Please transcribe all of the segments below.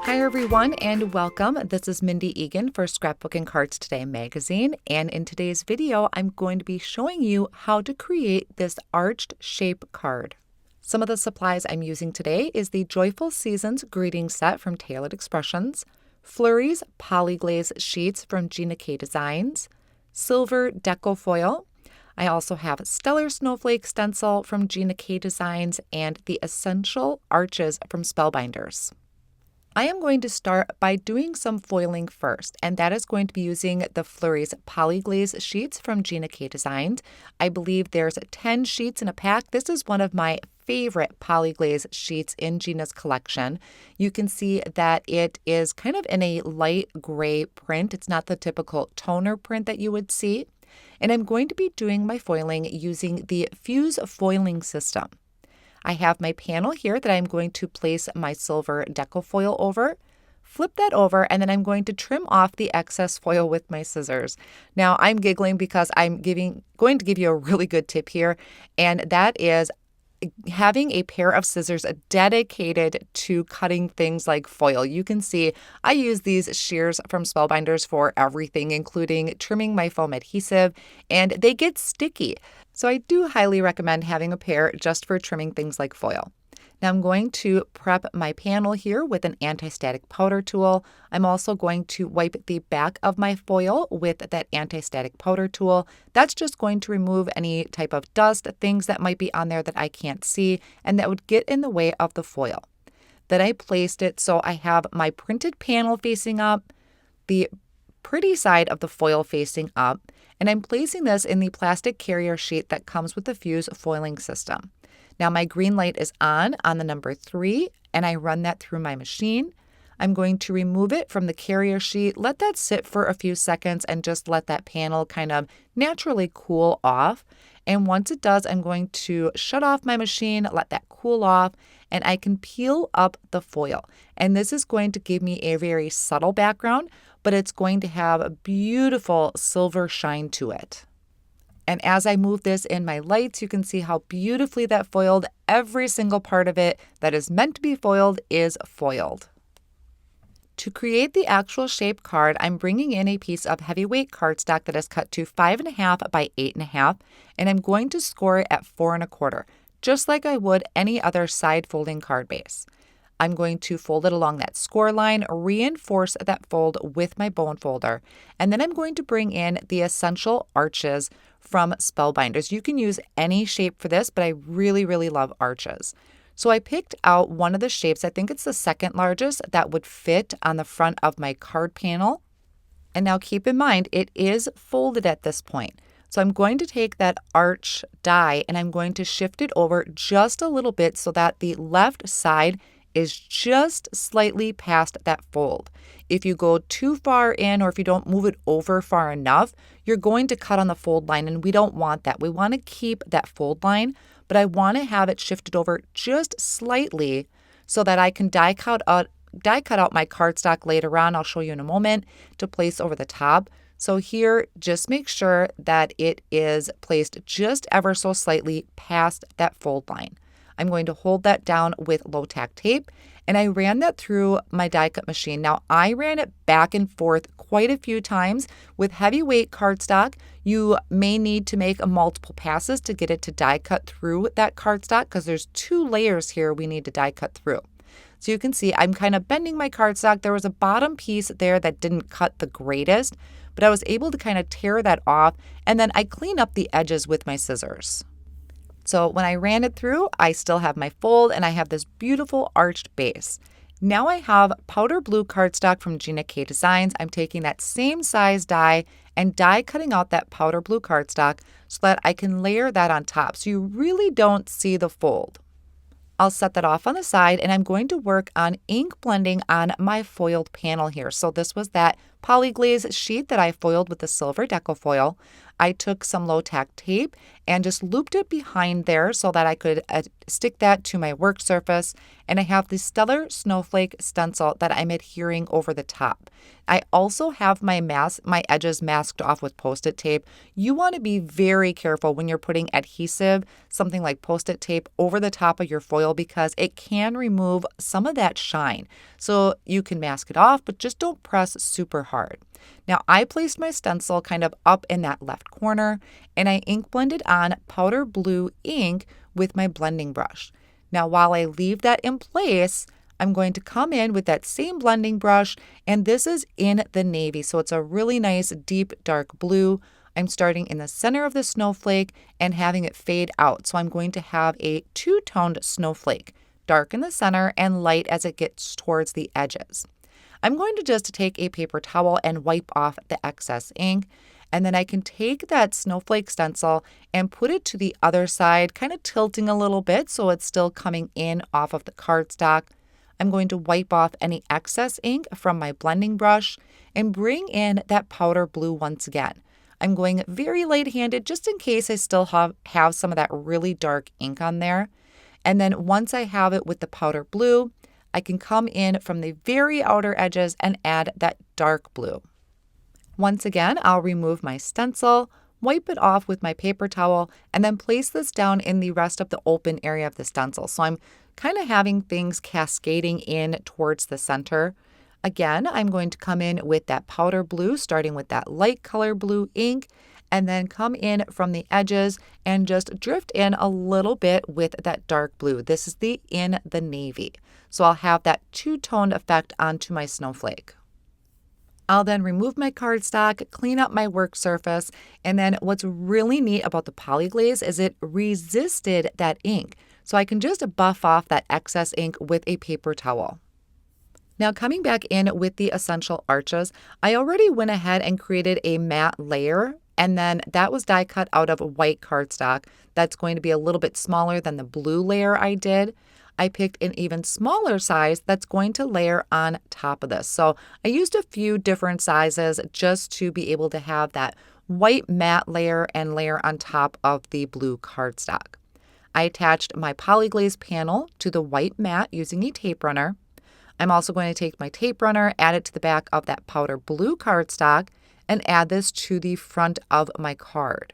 Hi everyone and welcome. This is Mindy Eggen for Scrapbook and Cards Today magazine, and in today's video I'm going to be showing you how to create this arched shape card. Some of the supplies I'm using today is the Joyful Seasons greeting set from Tailored Expressions, Flurry's Polyglaze sheets from Gina K Designs, silver deco foil. I also have Stellar Snowflake Stencil from Gina K Designs and the Essential Arches from Spellbinders. I am going to start by doing some foiling first, and that is going to be using the Flurry's Polyglaze sheets from Gina K Designs. I believe there's 10 sheets in a pack. This is one of my favorite Polyglaze sheets in Gina's collection. You can see that it is kind of in a light gray print. It's not the typical toner print that you would see. And I'm going to be doing my foiling using the Fuse foiling system. I have my panel here that I'm going to place my silver deco foil over, flip that over, and then I'm going to trim off the excess foil with my scissors. Now I'm giggling because I'm going to give you a really good tip here, and that is having a pair of scissors dedicated to cutting things like foil. You can see I use these shears from Spellbinders for everything, including trimming my foam adhesive, and they get sticky. So I do highly recommend having a pair just for trimming things like foil. Now I'm going to prep my panel here with an anti-static powder tool. I'm also going to wipe the back of my foil with that anti-static powder tool. That's just going to remove any type of dust, things that might be on there that I can't see and that would get in the way of the foil. Then I placed it so I have my printed panel facing up, the pretty side of the foil facing up, and I'm placing this in the plastic carrier sheet that comes with the Fuse foiling system. Now my green light is on the number 3, and I run that through my machine. I'm going to remove it from the carrier sheet, let that sit for a few seconds, and just let that panel kind of naturally cool off. And once it does, I'm going to shut off my machine, let that cool off, and I can peel up the foil. And this is going to give me a very subtle background, but it's going to have a beautiful silver shine to it. And as I move this in my lights, you can see how beautifully that foiled. Every single part of it that is meant to be foiled is foiled. To create the actual shape card, I'm bringing in a piece of heavyweight cardstock that is cut to 5.5 by 8.5, and I'm going to score it at 4.25, just like I would any other side folding card base. I'm going to fold it along that score line, reinforce that fold with my bone folder, and then I'm going to bring in the Essential Arches from Spellbinders. You can use any shape for this, but I really, really love arches. So I picked out one of the shapes, I think it's the second largest, that would fit on the front of my card panel. And now keep in mind, it is folded at this point. So I'm going to take that arch die and I'm going to shift it over just a little bit so that the left side is just slightly past that fold. If you go too far in or if you don't move it over far enough, you're going to cut on the fold line, and we don't want that. We want to keep that fold line, but I want to have it shifted over just slightly so that I can die cut out my cardstock later on. I'll show you in a moment to place over the top. So here, just make sure that it is placed just ever so slightly past that fold line. I'm going to hold that down with low tack tape, and I ran that through my die cut machine. Now I ran it back and forth quite a few times. With heavyweight cardstock, you may need to make multiple passes to get it to die cut through that cardstock because there's 2 layers here we need to die cut through. So you can see I'm kind of bending my cardstock. There was a bottom piece there that didn't cut the greatest, but I was able to kind of tear that off, and then I clean up the edges with my scissors. So when I ran it through, I still have my fold and I have this beautiful arched base. Now I have powder blue cardstock from Gina K Designs. I'm taking that same size die and die cutting out that powder blue cardstock so that I can layer that on top so you really don't see the fold. I'll set that off on the side, and I'm going to work on ink blending on my foiled panel here. So this was that polyglaze sheet that I foiled with the silver deco foil. I took some low-tack tape and just looped it behind there so that I could stick that to my work surface. And I have the Stellar Snowflake Stencil that I'm adhering over the top. I also have my edges masked off with Post-it tape. You want to be very careful when you're putting adhesive, something like Post-it tape, over the top of your foil because it can remove some of that shine. So you can mask it off, but just don't press super hard. Now I placed my stencil kind of up in that left corner and I ink blended on powder blue ink with my blending brush. Now while I leave that in place, I'm going to come in with that same blending brush, and this is in the navy. So it's a really nice deep dark blue. I'm starting in the center of the snowflake and having it fade out. So I'm going to have a two-toned snowflake, dark in the center and light as it gets towards the edges. I'm going to just take a paper towel and wipe off the excess ink. And then I can take that snowflake stencil and put it to the other side, kind of tilting a little bit so it's still coming in off of the cardstock. I'm going to wipe off any excess ink from my blending brush and bring in that powder blue once again. I'm going very light-handed just in case I still have some of that really dark ink on there. And then once I have it with the powder blue, I can come in from the very outer edges and add that dark blue. Once again, I'll remove my stencil, wipe it off with my paper towel, and then place this down in the rest of the open area of the stencil. So I'm kind of having things cascading in towards the center. Again, I'm going to come in with that powder blue, starting with that light color blue ink, and then come in from the edges and just drift in a little bit with that dark blue. This is in the navy. So I'll have that two-toned effect onto my snowflake. I'll then remove my cardstock, clean up my work surface, and then what's really neat about the polyglaze is it resisted that ink. So I can just buff off that excess ink with a paper towel. Now coming back in with the essential arches, I already went ahead and created a matte layer, and then that was die cut out of white cardstock. That's going to be a little bit smaller than the blue layer I did. I picked an even smaller size that's going to layer on top of this. So I used a few different sizes just to be able to have that white matte layer and layer on top of the blue cardstock. I attached my polyglaze panel to the white mat using a tape runner. I'm also going to take my tape runner, add it to the back of that powder blue cardstock, and add this to the front of my card.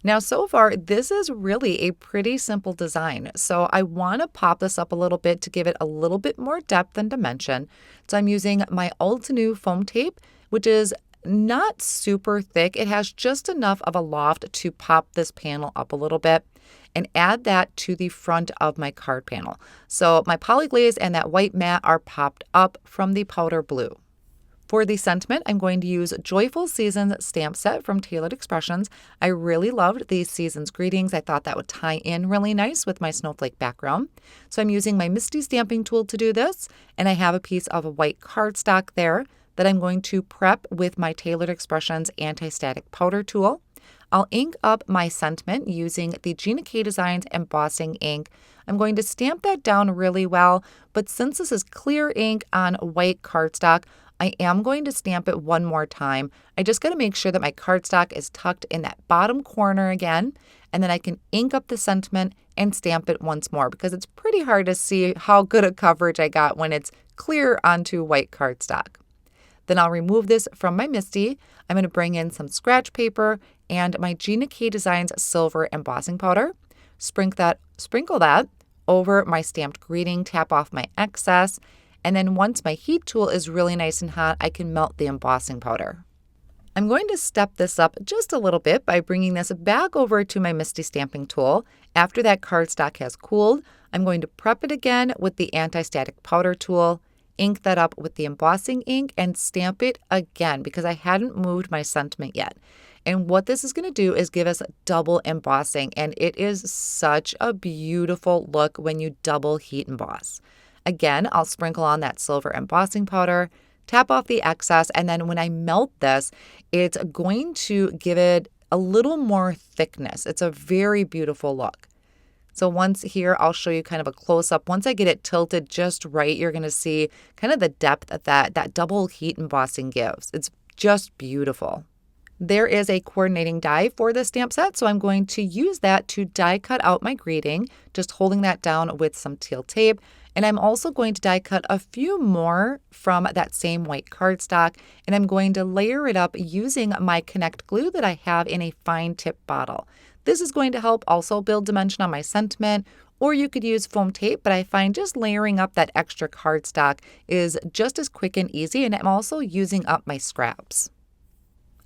Now, so far, this is really a pretty simple design. So I want to pop this up a little bit to give it a little bit more depth and dimension. So I'm using my Altenew foam tape, which is not super thick. It has just enough of a loft to pop this panel up a little bit, and add that to the front of my card panel. So my polyglaze and that white mat are popped up from the powder blue. For the sentiment, I'm going to use Joyful Seasons stamp set from Tailored Expressions. I really loved these season's greetings. I thought that would tie in really nice with my snowflake background. So I'm using my Misty stamping tool to do this, and I have a piece of white cardstock there that I'm going to prep with my Tailored Expressions anti-static powder tool. I'll ink up my sentiment using the Gina K Designs embossing ink. I'm going to stamp that down really well, but since this is clear ink on white cardstock, I am going to stamp it one more time. I just got to make sure that my cardstock is tucked in that bottom corner again, and then I can ink up the sentiment and stamp it once more because it's pretty hard to see how good a coverage I got when it's clear onto white cardstock. Then I'll remove this from my Misty. I'm going to bring in some scratch paper and my Gina K Designs silver embossing powder. Sprinkle that over my stamped greeting, tap off my excess, and then once my heat tool is really nice and hot, I can melt the embossing powder. I'm going to step this up just a little bit by bringing this back over to my Misty stamping tool. After that cardstock has cooled, I'm going to prep it again with the anti-static powder tool, ink that up with the embossing ink, and stamp it again because I hadn't moved my sentiment yet. And what this is going to do is give us double embossing, and it is such a beautiful look when you double heat emboss. Again, I'll sprinkle on that silver embossing powder, tap off the excess, and then when I melt this, it's going to give it a little more thickness. It's a very beautiful look. So once here, I'll show you kind of a close-up. Once I get it tilted just right, you're going to see kind of the depth that double heat embossing gives. It's just beautiful. There is a coordinating die for the stamp set, so I'm going to use that to die cut out my greeting, just holding that down with some teal tape. And I'm also going to die cut a few more from that same white cardstock, and I'm going to layer it up using my Connect glue that I have in a fine tip bottle. This is going to help also build dimension on my sentiment, or you could use foam tape, but I find just layering up that extra cardstock is just as quick and easy, and I'm also using up my scraps.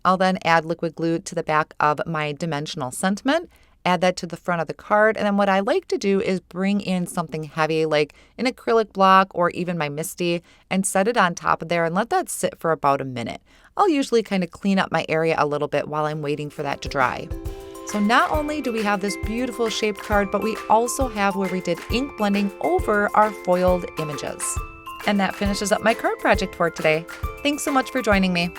I'll then add liquid glue to the back of my dimensional sentiment, add that to the front of the card, and then what I like to do is bring in something heavy like an acrylic block or even my Misty and set it on top of there and let that sit for about a minute. I'll usually kind of clean up my area a little bit while I'm waiting for that to dry. So not only do we have this beautiful shaped card, but we also have where we did ink blending over our foiled images. And that finishes up my card project for today. Thanks so much for joining me.